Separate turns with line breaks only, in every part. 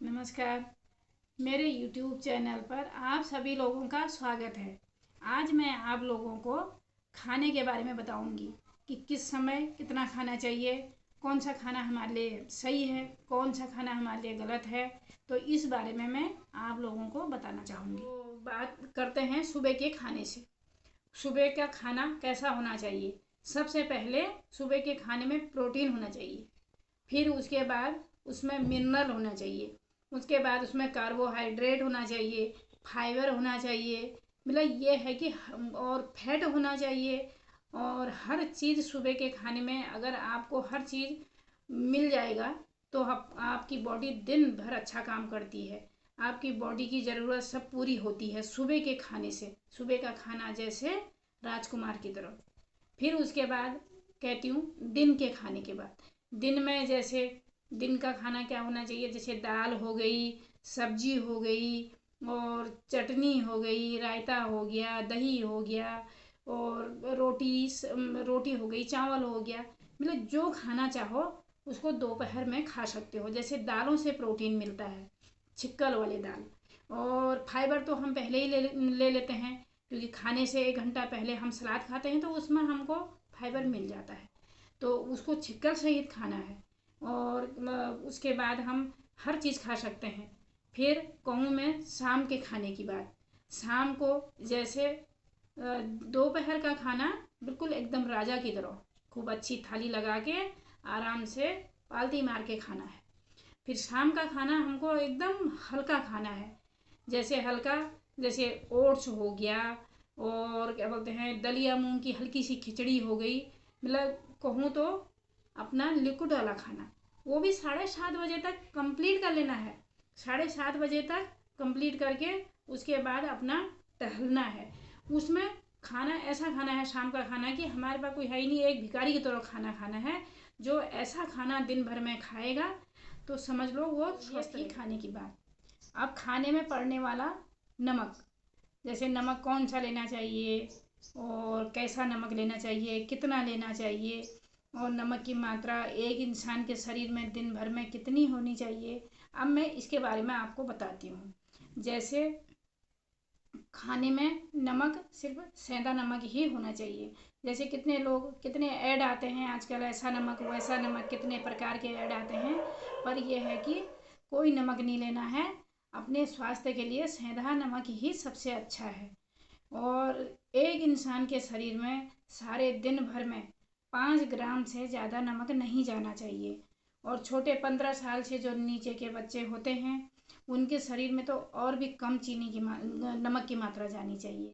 नमस्कार। मेरे YouTube channel पर आप सभी लोगों का स्वागत है। आज मैं आप लोगों को खाने के बारे में बताऊंगी कि किस समय कितना खाना चाहिए, कौन सा खाना हमारे लिए सही है, कौन सा खाना हमारे लिए गलत है। तो इस बारे में मैं आप लोगों को बताना चाहूँगी। तो बात करते हैं सुबह के खाने से। सुबह का खाना कैसा होना चाहिए। सबसे पहले सुबह के खाने में प्रोटीन होना चाहिए, फिर उसके बाद उसमें मिनरल होना चाहिए, उसके बाद उसमें कार्बोहाइड्रेट होना चाहिए, फाइबर होना चाहिए, मतलब ये है कि और फैट होना चाहिए। और हर चीज़ सुबह के खाने में अगर आपको हर चीज़ मिल जाएगा तो आपकी बॉडी दिन भर अच्छा काम करती है। आपकी बॉडी की ज़रूरत सब पूरी होती है सुबह के खाने से। सुबह का खाना जैसे राजकुमार की तरह। फिर उसके बाद कहती हूँ दिन के खाने के बाद, दिन में जैसे दिन का खाना क्या होना चाहिए, जैसे दाल हो गई, सब्जी हो गई, और चटनी हो गई, रायता हो गया, दही हो गया, और रोटी हो गई, चावल हो गया। मतलब जो खाना चाहो उसको दोपहर में खा सकते हो। जैसे दालों से प्रोटीन मिलता है, छिक्कल वाली दाल। और फाइबर तो हम पहले ही ले लेते हैं, क्योंकि खाने से 1 घंटा पहले हम सलाद खाते हैं तो उसमें हमको फाइबर मिल जाता है, तो उसको छिक्कल सहित खाना है। और उसके बाद हम हर चीज़ खा सकते हैं। फिर कहूँ मैं शाम के खाने की बात। शाम को जैसे दोपहर का खाना बिल्कुल एकदम राजा की तरह खूब अच्छी थाली लगा के आराम से पालती मार के खाना है। फिर शाम का खाना हमको एकदम हल्का खाना है। जैसे हल्का, जैसे ओट्स हो गया, और क्या बोलते हैं दलिया मूंग की हल्की सी खिचड़ी हो गई। मतलब कहूँ तो अपना लिक्विड वाला खाना, वो भी 7:30 बजे तक कंप्लीट कर लेना है। 7:30 बजे तक कंप्लीट करके उसके बाद अपना टहलना है। उसमें खाना ऐसा खाना है शाम का खाना कि हमारे पास कोई है ही नहीं, एक भिखारी की तरह खाना खाना है। जो ऐसा खाना दिन भर में खाएगा तो समझ लो वो स्वस्थ ही। खाने की बात, अब खाने में पड़ने वाला नमक, जैसे नमक कौन सा लेना चाहिए और कैसा नमक लेना चाहिए, कितना लेना चाहिए, और नमक की मात्रा एक इंसान के शरीर में दिन भर में कितनी होनी चाहिए। अब मैं इसके बारे में आपको बताती हूँ। जैसे खाने में नमक सिर्फ सेंधा नमक ही होना चाहिए। जैसे कितने ऐड आते हैं आजकल, ऐसा नमक वैसा नमक, कितने प्रकार के ऐड आते हैं। पर यह है कि कोई नमक नहीं लेना है। अपने स्वास्थ्य के लिए सेंधा नमक ही सबसे अच्छा है। और एक इंसान के शरीर में सारे दिन भर में 5 ग्राम से ज़्यादा नमक नहीं जाना चाहिए। और छोटे 15 साल से जो नीचे के बच्चे होते हैं उनके शरीर में तो और भी कम नमक की मात्रा जानी चाहिए।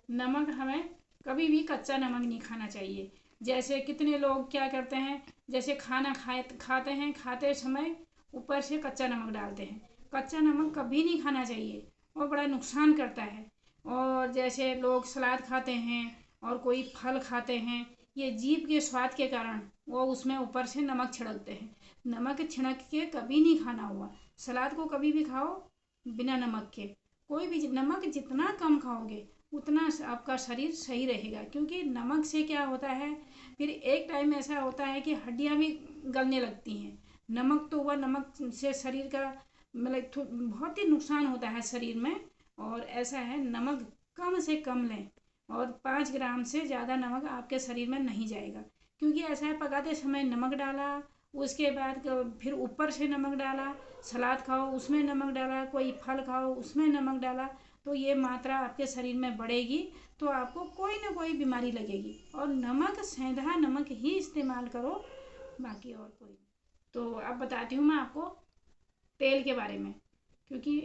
नमक हमें कभी भी कच्चा नमक नहीं खाना चाहिए। जैसे कितने लोग क्या करते हैं, जैसे खाना खाते हैं, खाते समय ऊपर से कच्चा नमक डालते हैं। कच्चा नमक कभी नहीं खाना चाहिए, और बड़ा नुकसान करता है। और जैसे लोग सलाद खाते हैं और कोई फल खाते हैं, ये जीभ के स्वाद के कारण वो उसमें ऊपर से नमक छिड़कते हैं। नमक छिड़क के कभी नहीं खाना हुआ। सलाद को कभी भी खाओ बिना नमक के। कोई भी नमक जितना कम खाओगे उतना आपका शरीर सही रहेगा। क्योंकि नमक से क्या होता है, फिर एक टाइम ऐसा होता है कि हड्डियाँ भी गलने लगती हैं। नमक तो हुआ, नमक से शरीर का मतलब बहुत ही नुकसान होता है शरीर में। और ऐसा है, नमक कम से कम लें, और 5 ग्राम से ज़्यादा नमक आपके शरीर में नहीं जाएगा। क्योंकि ऐसा है, पकाते समय नमक डाला, उसके बाद फिर ऊपर से नमक डाला, सलाद खाओ उसमें नमक डाला, कोई फल खाओ उसमें नमक डाला, तो ये मात्रा आपके शरीर में बढ़ेगी, तो आपको कोई ना कोई बीमारी लगेगी। और नमक सेंधा नमक ही इस्तेमाल करो, बाकी और कोई। तो अब बताती हूँ मैं आपको तेल के बारे में, क्योंकि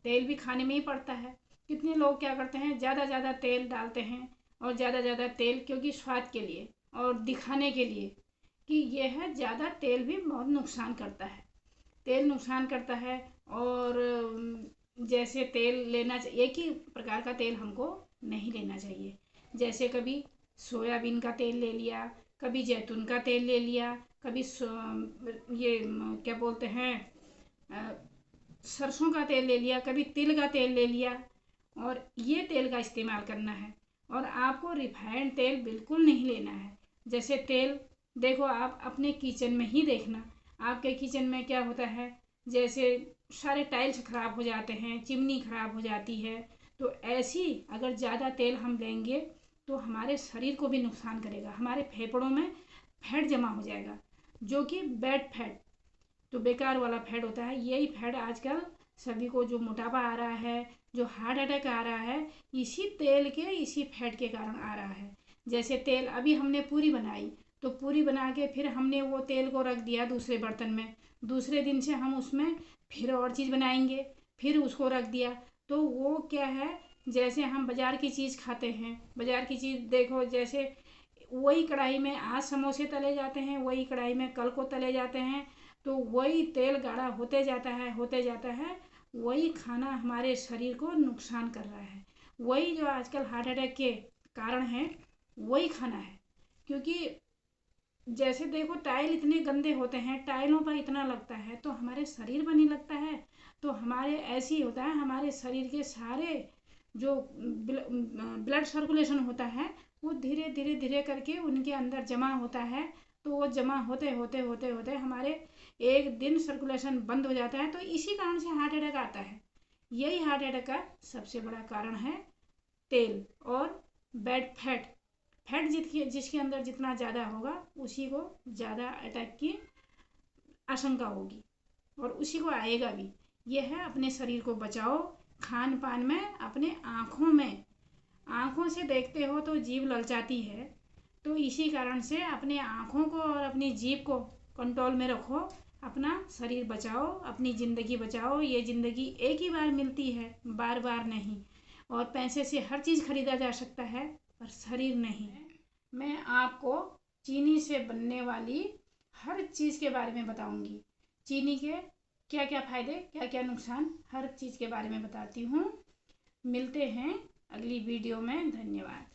तेल भी खाने में ही पड़ता है। कितने लोग क्या करते हैं, ज़्यादा ज़्यादा तेल डालते हैं, और ज़्यादा ज़्यादा तेल क्योंकि स्वाद के लिए और दिखाने के लिए कि ये है, ज़्यादा तेल भी बहुत नुकसान करता है। तेल नुकसान करता है। और जैसे तेल लेना चाहिए, एक ही प्रकार का तेल हमको नहीं लेना चाहिए। जैसे कभी सोयाबीन का तेल ले लिया, कभी जैतून का तेल ले लिया, कभी ये क्या बोलते हैं सरसों का तेल ले लिया, कभी तिल का तेल ले लिया, और ये तेल का इस्तेमाल करना है। और आपको रिफाइंड तेल बिल्कुल नहीं लेना है। जैसे तेल देखो, आप अपने किचन में ही देखना, आपके किचन में क्या होता है, जैसे सारे टाइल्स ख़राब हो जाते हैं, चिमनी ख़राब हो जाती है। तो ऐसी अगर ज़्यादा तेल हम लेंगे तो हमारे शरीर को भी नुकसान करेगा, हमारे फेफड़ों में फैट जमा हो जाएगा, जो कि बैड फैट, तो बेकार वाला फैट होता है। यही फैट आजकल सभी को, जो मोटापा आ रहा है, जो हार्ट अटैक आ रहा है, इसी तेल के, इसी फैट के कारण आ रहा है। जैसे तेल, अभी हमने पूरी बनाई तो पूरी बना के फिर हमने वो तेल को रख दिया दूसरे बर्तन में, दूसरे दिन से हम उसमें फिर और चीज़ बनाएंगे, फिर उसको रख दिया। तो वो क्या है, जैसे हम बाज़ार की चीज़ खाते हैं, बाज़ार की चीज़ देखो, जैसे वही कढ़ाई में आज समोसे तले जाते हैं, वही कढ़ाई में कल को तले जाते हैं। तो वही तेल गाढ़ा होते जाता है, होते जाता है, वही खाना हमारे शरीर को नुकसान कर रहा है। वही जो आजकल हार्ट अटैक के कारण है, वही खाना है। क्योंकि जैसे देखो, टाइल इतने गंदे होते हैं, टाइलों पर इतना लगता है, तो हमारे शरीर पर नहीं लगता है। तो हमारे ऐसे ही होता है, हमारे शरीर के सारे जो ब्लड सर्कुलेशन होता है, वो धीरे धीरे धीरे करके उनके अंदर जमा होता है। तो वो जमा होते होते होते होते हमारे एक दिन सर्कुलेशन बंद हो जाता है। तो इसी कारण से हार्ट अटैक आता है। यही हार्ट अटैक का सबसे बड़ा कारण है, तेल और बैड फैट। फैट जिसके अंदर जितना ज़्यादा होगा, उसी को ज़्यादा अटैक की आशंका होगी और उसी को आएगा भी। यह है, अपने शरीर को बचाओ। खान पान में, अपने आँखों में, आँखों से देखते हो तो जीभ ललचाती है, तो इसी कारण से अपने आँखों को और अपनी जीभ को कंट्रोल में रखो। अपना शरीर बचाओ, अपनी ज़िंदगी बचाओ। ये ज़िंदगी एक ही बार मिलती है, बार बार नहीं। और पैसे से हर चीज़ खरीदा जा सकता है, पर शरीर नहीं। मैं आपको चीनी से बनने वाली हर चीज़ के बारे में बताऊंगी। चीनी के क्या क्या फ़ायदे, क्या क्या नुकसान, हर चीज़ के बारे में बताती हूँ। मिलते हैं अगली वीडियो में। धन्यवाद।